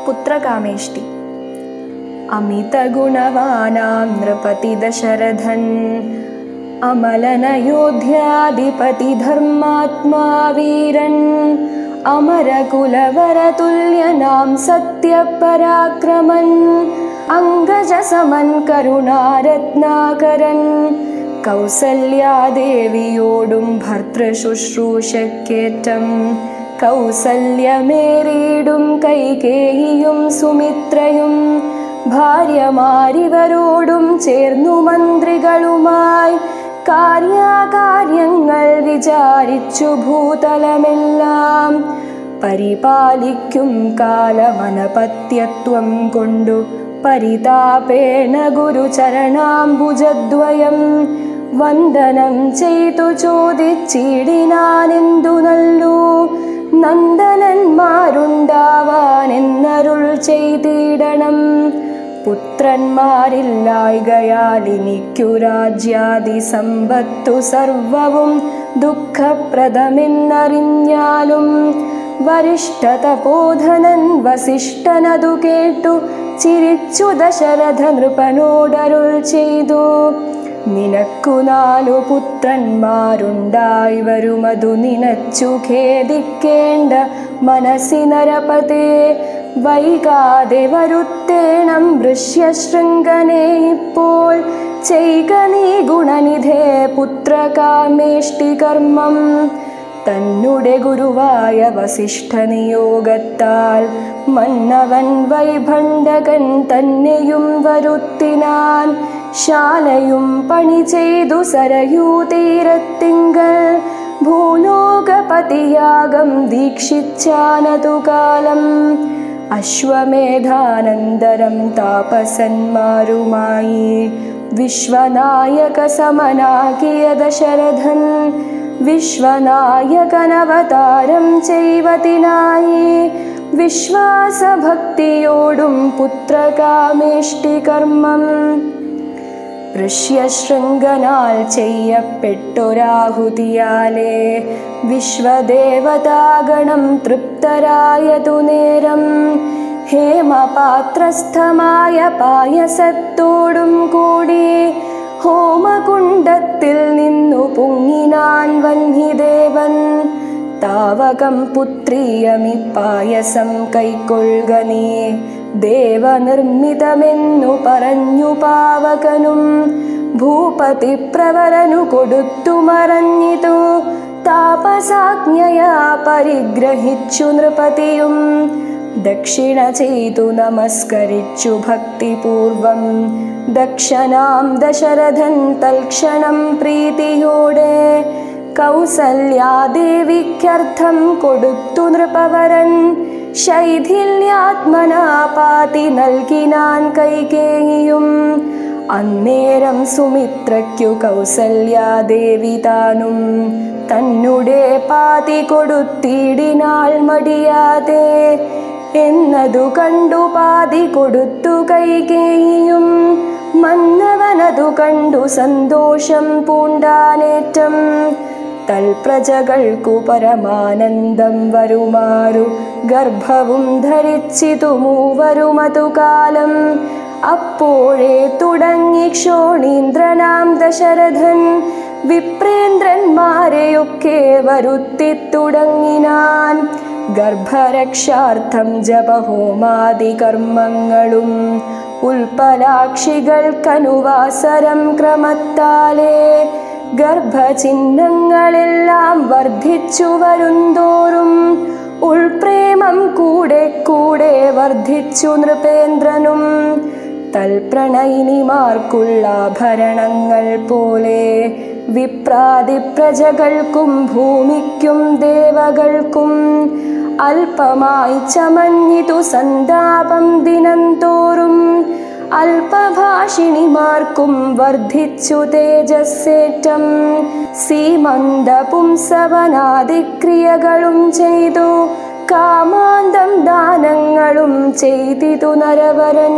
पुत्रकामेष्टि। अमितगुणवानां नृपति दशरथन् अमलनयोध्याधिपति धर्मात्मा वीरन् अमरकुलवरतुल्यनां सत्यपराक्रमन् अङ्गजसमन् करुणारत्नाकरन् कौसल्यादेवियोडुं भर्तृशुश्रूषकेटं कौसल्यमेरीडुं कैकेयियुं सुमित्रयुं ഭാര്യമാരിവരോടും ചേർന്നു മന്ത്രികളുമായി കാര്യകാര്യങ്ങൾ വിചാരിച്ചു ഭൂതലമെല്ലാം പരിപാലിക്കും കാലമനപത്യത്വം കൊണ്ടു പരിതാപേണ ഗുരുചരണാംബുജദ്വയം വന്ദനം ചെയ്തു ചോദിച്ചിടിനാനെന്തു നല്ലു നന്ദനന്മാരുണ്ടാവാനെന്നരുൾ ചെയ്തിടണം. പുത്രന്മാരില്ലായ്കയാൽ എനിക്കു രാജ്യാദി സമ്പത്തു സർവവും ദുഃഖപ്രദമെന്നറിഞ്ഞാലും വരിഷ്ഠതപോധനൻ വസിഷ്ഠനതു കേട്ടു ചിരിച്ചു ദശരഥ നൃപനോടരുൾ ചെയ്തു. നിനക്കു 4 പുത്രന്മാരുണ്ടായി വരുമതു നിനച്ചു ഖേദിക്കേണ്ട മനസ്സിനരപതേ വൈകാതെ വരുത്തേണം വൃഷ്യശൃംഗനെ ഇപ്പോൾ ചെയ്ക നീ ഗുണനിധേ പുത്രകാമേഷ്ടി കർമ്മം. തന്നുടെ ഗുരുവായ വസിഷ്ഠ നിയോഗത്താൽ മന്നവൻ വൈഭണ്ഡകൻ തന്നെയും വരുത്തിനാൻ. ശാലയും പണി ചെയ്തു സരയൂ തീരത്തിങ്കൽ ഭൂലോകപതിയാഗം ദീക്ഷിച്ചാനതു കാലം. അശ്വമേധാനന്തരം താപസന്മാരുമായി വിശ്വനായക സമനാകിയ ദശരഥൻ വിശ്വനായകനവതാരം ചെയ്വതിനായി വിശ്വാസഭക്തിയോടും പുത്രകാമേഷ്ടി കർമ്മം. ഋഷ്യശൃംഗനാൽ ചെയ്യപ്പെട്ടൊരാഹുതിയാലേ വിശ്വദേവതാഗണം തൃപ്തരായതു നേരം ഹേമപാത്രസ്ഥമായ പായസത്തോടും കൂടി ഹോമകുണ്ഡത്തിൽ നിന്നു പൊങ്ങിനാൻ വന്ഹിദേവൻ. താവകം പുത്രീയമി പായസം കൈക്കൊള്ളുക നീ ദേവനിർമ്മിതമെന്നു പറഞ്ഞു പാവകനും. ഭൂപതി പ്രവരനു കൊടുത്തു മറഞ്ഞിതു താപസാജ്ഞയാ പരിഗ്രഹിച്ചു നൃപതിയും. ദക്ഷിണ ചെയ്തു നമസ്കരിച്ചു ഭക്തിപൂർവം ദക്ഷനാം ദശരഥൻ തൽക്ഷണം പ്രീതിയോടെ കൗസല്യാദേവിക്കർത്ഥം കൊടുത്തു നൃപവരൻ. ശൈഥില്യാത്മനാ പാതി നൽകിനാൻ കൈകേയിയും. അന്നേരം സുമിത്രയ്ക്കു കൗസല്യാദേവി താനും തന്നുടെ പാതി കൊടുത്തിടിനാൾ മടിയാതെ. എന്നതു കണ്ടു പാതി കൊടുത്തു കൈകേയിയും. മന്നവനതു കണ്ടു സന്തോഷം പൂണ്ടാനേറ്റം. തൽപ്രജകൾക്കു പരമാനന്ദം വരുമാറു ഗർഭവും ധരിച്ചിതു മൂവരുമതു കാലം. അപ്പോഴേ തുടങ്ങി ക്ഷോണീന്ദ്രനാം ദശരഥൻ വിപ്രേന്ദ്രന്മാരെയൊക്കെ വരുത്തി തുടങ്ങിനാൻ. ഗർഭരക്ഷാർത്ഥം ജപഹോമാദി കർമ്മങ്ങളും ഉൽപ്പലാക്ഷികൾക്കനുവാസരം ക്രമത്താലേ ഗർഭചിഹ്നങ്ങളെല്ലാം വർദ്ധിച്ചു വരുന്തോറും ഉൾപ്രേമം കൂടെ കൂടെ വർദ്ധിച്ചു നൃപേന്ദ്രനും. തൽപ്രണയിനിമാർക്കുള്ള ആഭരണങ്ങൾ പോലെ വിപ്രാതി പ്രജകൾക്കും ഭൂമിക്കും ദേവകൾക്കും അല്പമായി ചമഞ്ഞിതു സന്താപം ദിനംതോറും. അല്പഭാഷിണിമാർക്കും വർദ്ധിച്ചു തേജസ്സേറ്റം. സീമന്ത പുംസവനാദിക്രിയകളും ചെയ്തു കാമാന്തം ദാനങ്ങളും ചെയ്തിതു നരവരൻ.